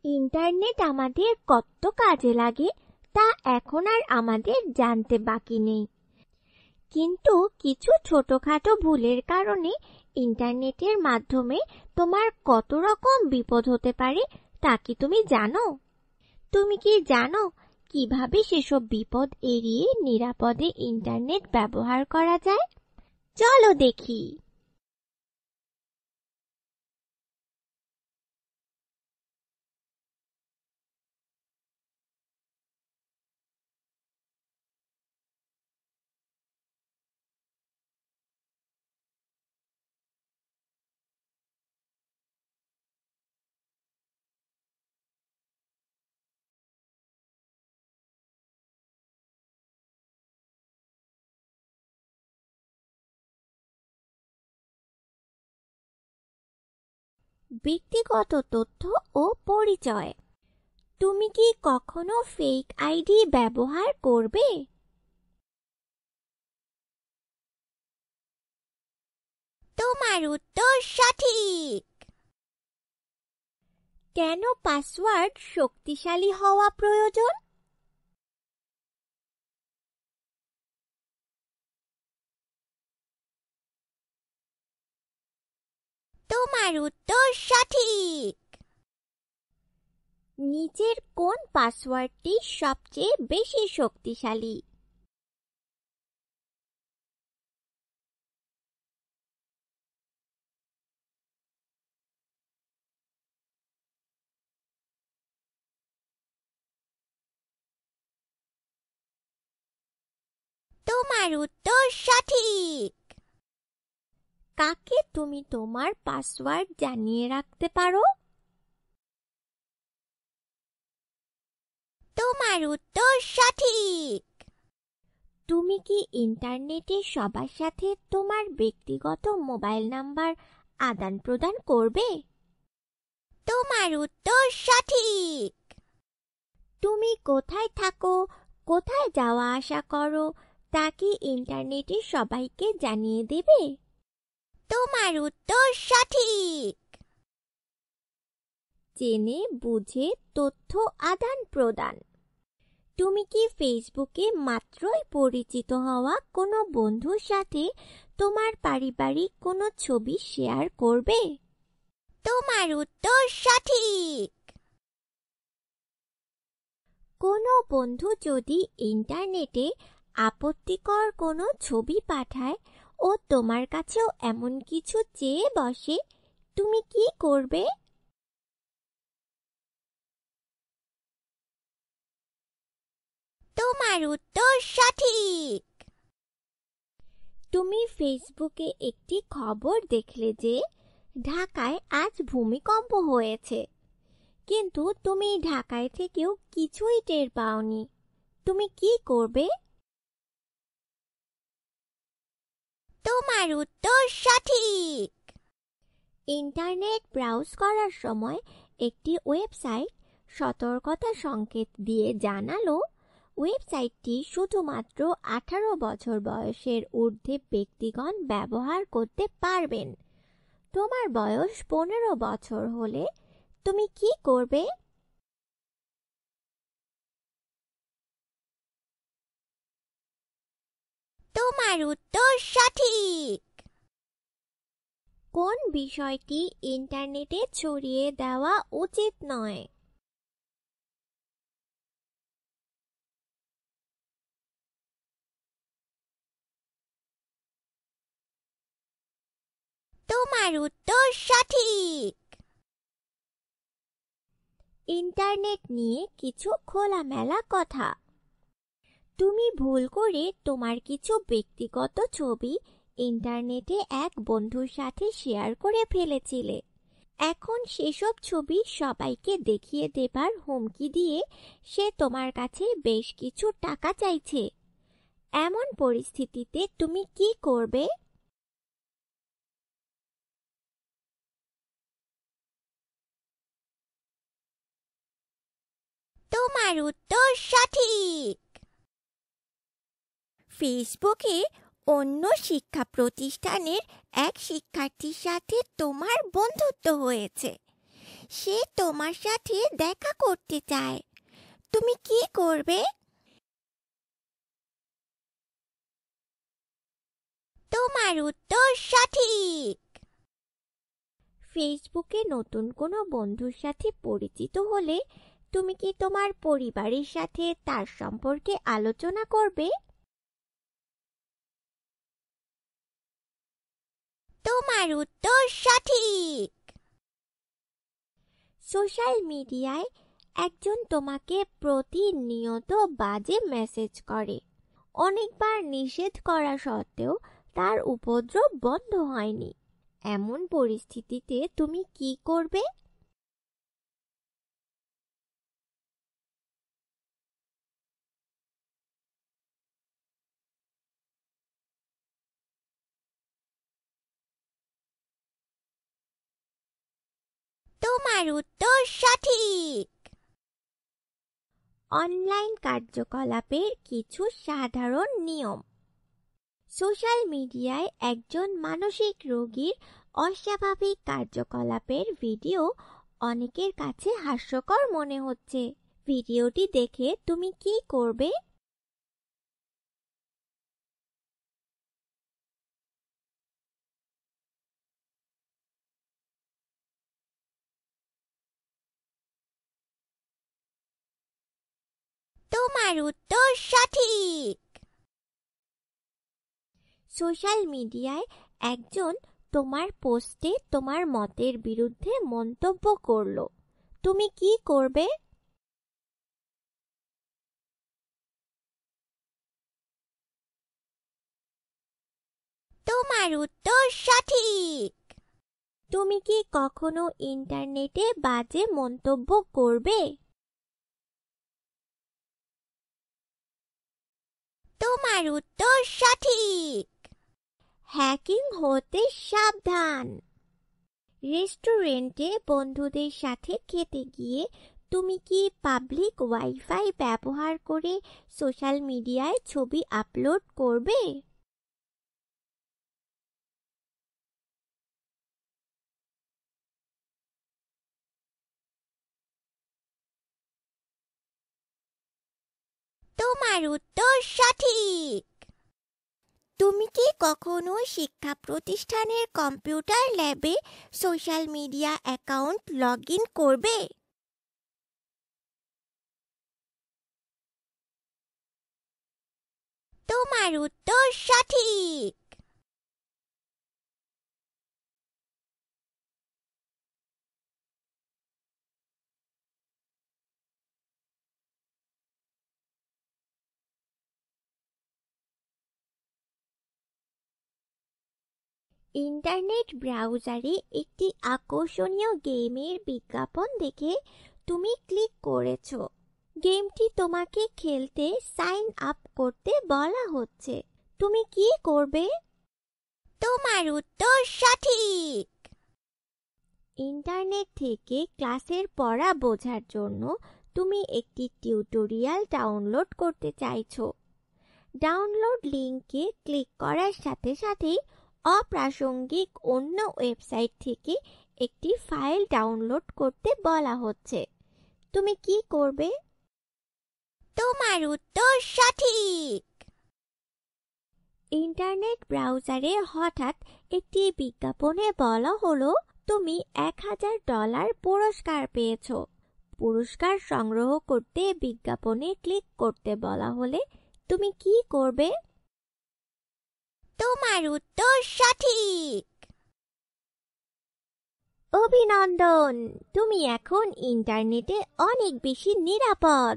Internet আমাদের কত কাজে লাগে তা এখন আর আমাদের জানতে বাকি নেই। কিন্তু কিছু ছোটখাটো ভুলের কারণে ইন্টারনেটের মাধ্যমে তোমার কত রকম বিপদ হতে পারে তা কি তুমি জানো? তুমি কি জানো কিভাবে সেসব বিপদ এড়িয়ে নিরাপদে ইন্টারনেট ব্যবহার করা যায়? চলো দেখি। ব্যক্তিগত তথ্য ও পরিচয়। তুমি কি কখনো ফেক আইডি ব্যবহার করবে? তোমার উত্তর সঠিক। কেন পাসওয়ার্ড শক্তিশালী হওয়া প্রয়োজন? তোমার উত্তর সঠিক। নিচের কোন পাসওয়ার্ডটি সবচেয়ে বেশি শক্তিশালী? তোমার উত্তর সঠিক। কাকে তুমি তোমার পাসওয়ার্ড জানিয়ে রাখতে পারো? তোমার উত্তর সঠিক। তুমি কি ইন্টারনেটে সবার সাথে তোমার ব্যক্তিগত মোবাইল নাম্বার আদান প্রদান করবে? তোমার উত্তর সঠিক। তুমি কোথায় থাকো, কোথায় যাওয়া আসা করো তা কি ইন্টারনেটে সবাইকে জানিয়ে দেবে? তোমার উত্তর সঠিক। জেনে বুঝে তথ্য আদান প্রদান। তুমি কি ফেসবুকে মাত্রই পরিচিত হওয়া কোনো বন্ধুর সাথে তোমার পারিবারিক কোনো ছবি শেয়ার করবে? তোমার উত্তর সঠিক। কোনো বন্ধু যদি ইন্টারনেটে আপত্তিকর কোনো ছবি পাঠায় ও তোমার কাছেও এমন কিছু চেয়ে বসে, তুমি কি করবে? তোমার উত্তর সঠিক। তুমি ফেসবুকে একটি খবর দেখলে যে ঢাকায় আজ ভূমিকম্প হয়েছে, কিন্তু তুমি ঢাকায় থেকেও কিছুই টের পাওনি। তুমি কি করবে? তোমার উত্তর সঠিক। ইন্টারনেট ব্রাউজ করার সময় একটি ওয়েবসাইট সতর্কতা সংকেত দিয়ে জানালো ওয়েবসাইটটি শুধুমাত্র 18 বছর বয়সের ঊর্ধ্বে ব্যক্তিগণ ব্যবহার করতে পারবেন। তোমার বয়স 15 বছর হলে তুমি কি করবে? তোমার উত্তর সঠিক। কোন বিষয়টি ইন্টারনেটে ছড়িয়ে দেওয়া উচিত নয়? তোমার উত্তর সঠিক। ইন্টারনেট নিয়ে কিছু খোলামেলা কথা। তুমি ভুল করে তোমার কিছু ব্যক্তিগত ছবি ইন্টারনেটে এক বন্ধুর সাথে শেয়ার করে ফেলেছিলে। এখন সেসব ছবি সবাইকে দেখিয়ে দেবার হুমকি দিয়ে সে তোমার কাছে বেশ কিছু টাকা চাইছে। এমন পরিস্থিতিতে তুমি কি করবে? তোমার উত্তর সঠিক। ফেসবুকে অন্য শিক্ষা প্রতিষ্ঠানের এক শিক্ষার্থীর সাথে তোমার বন্ধুত্ব হয়েছে। সে তোমার সাথে দেখা করতে চায়। তুমি কি করবে? তোমার উত্তর সঠিক। ফেসবুকে নতুন কোনো বন্ধুর সাথে পরিচিত হলে তুমি কি তোমার পরিবারের সাথে তার সম্পর্কে আলোচনা করবে? তোমার উত্তর সঠিক। সোশ্যাল মিডিয়ায় একজন তোমাকে প্রতিনিয়ত বাজে মেসেজ করে। অনেকবার নিষেধ করা সত্ত্বেও তার উপদ্রব বন্ধ হয়নি। এমন পরিস্থিতিতে তুমি কি করবে? তোমার উত্তর সঠিক। অনলাইন কার্যকলাপের কিছু সাধারণ নিয়ম। সোশ্যাল মিডিয়ায় একজন মানসিক রোগীর অস্বাভাবিক কার্যকলাপের ভিডিও অনেকের কাছে হাস্যকর মনে হচ্ছে। ভিডিওটি দেখে তুমি কি করবে? তোমার উত্তর সঠিক। সোশ্যাল মিডিয়ায় একজন তোমার পোস্টে তোমার মতের বিরুদ্ধে মন্তব্য করলো। তুমি কি করবে? তোমার উত্তর সঠিক। তুমি কি কখনো ইন্টারনেটে বাজে মন্তব্য করবে? তোমার উত্তর সঠিক। হ্যাকিং হতে সাবধান। রেস্টুরেন্টে বন্ধুদের সাথে খেতে গিয়ে তুমি কি পাবলিক ওয়াইফাই ব্যবহার করে সোশ্যাল মিডিয়ায় ছবি আপলোড করবে? তোমার উত্তর সঠিক। তুমি কি কখনো শিক্ষা প্রতিষ্ঠানের কম্পিউটার ল্যাবে social media account log in করবে? তোমার উত্তর সঠিক। ইন্টারনেট ব্রাউজারে একটি আকর্ষণীয় গেমের বিজ্ঞাপন দেখে তুমি ক্লিক করেছো। গেমটি তোমাকে খেলতে সাইন আপ করতে বলা হচ্ছে। তুমি কি করবে? তোমার উত্তর সঠিক। ইন্টারনেট থেকে ক্লাসের পড়া বোঝার জন্য তুমি একটি টিউটোরিয়াল ডাউনলোড করতে চাইছো। ডাউনলোড লিংকে ক্লিক করার সাথে সাথেই অপ্রাসঙ্গিক অন্য ওয়েবসাইট থেকে একটি ফাইল ডাউনলোড করতে বলা হচ্ছে। তুমি কি করবে? তোমার উত্তর সঠিক। ইন্টারনেট ব্রাউজারে হঠাৎ একটি বিজ্ঞাপনে বলা হলো তুমি $1000 পুরস্কার পেয়েছো। পুরস্কার সংগ্রহ করতে বিজ্ঞাপনে ক্লিক করতে বলা হলে তুমি কি করবে? তোমার উত্তর সঠিক। অভিনন্দন, তুমি এখন ইন্টারনেটে অনেক বেশি নিরাপদ।